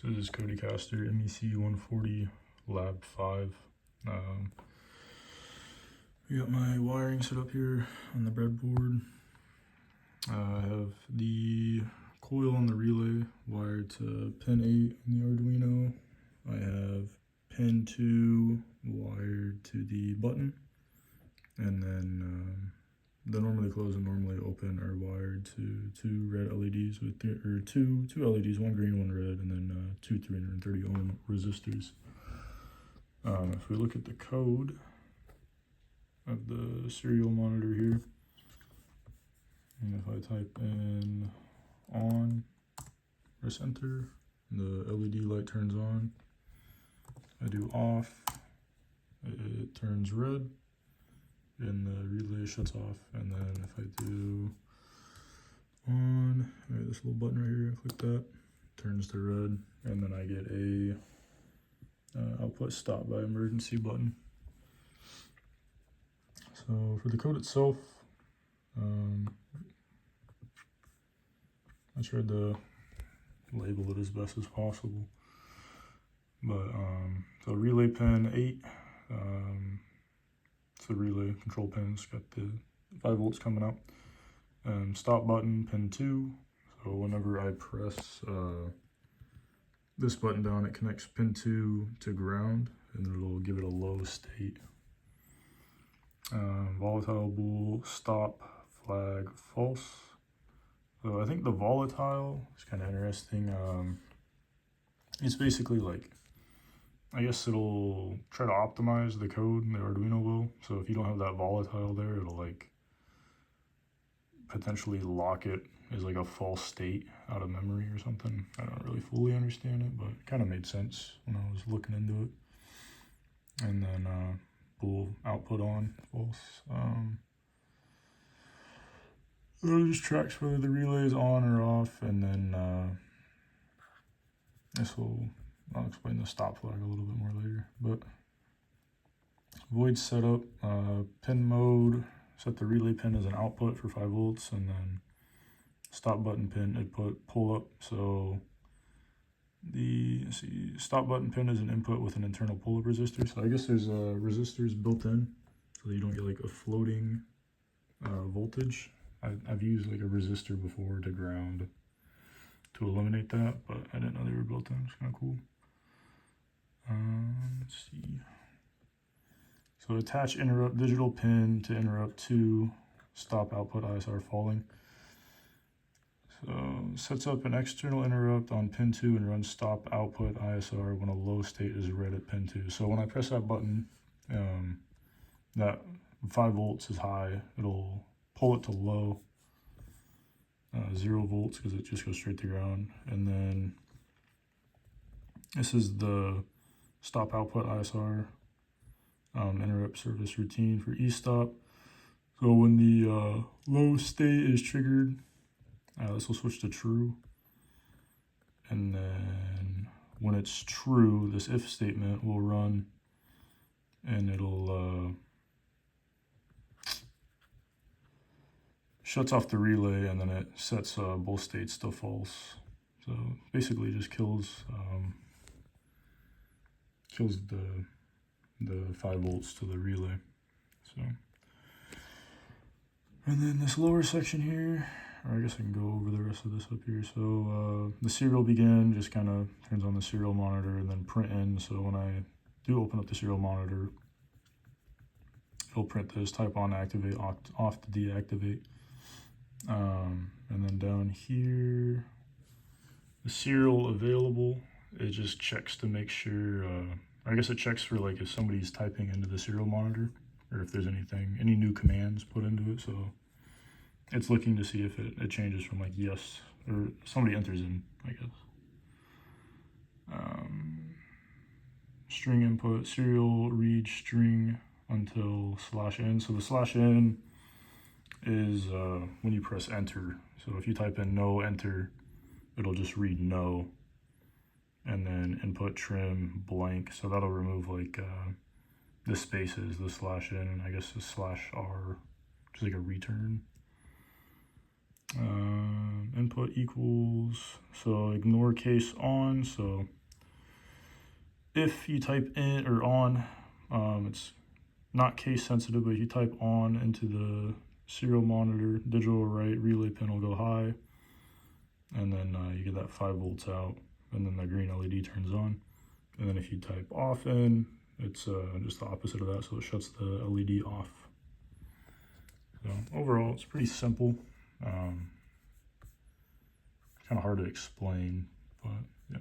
So this is Cody Castor MEC140 Lab 5. We got my wiring set up here on the breadboard. I have the coil on the relay wired to pin 8 on the Arduino. I have pin 2 wired to the button, and then the normally closed and normally open are wired to two red LEDs with two LEDs, one green, one red, and then two 330 ohm resistors. If we look at the code of the serial monitor here, and if I type in on, press enter, the LED light turns on. I do off, it turns red, and the relay shuts off. And then if I do on, this little button right here, click that, turns to red, and then I get a output stop by emergency button. So for the code itself, I tried to label it as best as possible, but so relay pin 8, it's the relay control pins, got the 5 volts coming up. Stop button pin 2, so whenever I press this button down, it connects pin 2 to ground, and it'll give it a low state. Volatile bool stop flag false. So I think the volatile is kind of interesting. It's basically like, I guess it'll try to optimize the code, the Arduino will. So if you don't have that volatile there, it'll like potentially lock it as like a false state out of memory or something. I don't really fully understand it, but it kind of made sense when I was looking into it. And then bool output on false. It just tracks whether the relay is on or off, and then I'll explain the stop flag a little bit more later. But void setup, pin mode, set the relay pin as an output for 5 volts, and then stop button pin input pull up. So the stop button pin is an input with an internal pull up resistor. So I guess there's resistors built in, so you don't get like a floating voltage. I've used like a resistor before to ground to eliminate that, but I didn't know they were built in. It's kind of cool. Let's see. So attach interrupt digital pin to interrupt 2 stop output ISR falling. So sets up an external interrupt on pin 2 and runs stop output ISR when a low state is read at pin 2. So when I press that button, that 5 volts is high, it'll pull it to low, 0 volts, because it just goes straight to ground. And then this is the stop output ISR interrupt service routine for e-stop. So when the low state is triggered, this will switch to true. And then when it's true, this if statement will run, and it'll shuts off the relay, and then it sets both states to false. So basically just kills the 5 volts to the relay. So, and then this lower section here, or I guess I can go over the rest of this up here. So the serial begin just kind of turns on the serial monitor, and then print in. So when I do open up the serial monitor, it'll print this, type on activate, off to deactivate. And then down here, the serial available, it just checks to make sure, I guess it checks for like if somebody's typing into the serial monitor, or if there's any new commands put into it. So it's looking to see if it changes from like yes, or somebody enters in, I guess. String input, serial read string until /n. So the /n is when you press enter. So if you type in no enter, it'll just read no, and then input trim blank. So that'll remove like the spaces, the /n, and I guess the /r, just like a return. Input equals, so ignore case on. So if you type in or on, it's not case sensitive, but if you type on into the serial monitor, digital write relay pin will go high, and then you get that 5 volts out, and then the green LED turns on. And then if you type off in, it's just the opposite of that, so it shuts the LED off. So overall, it's pretty simple. Kind of hard to explain, but yeah.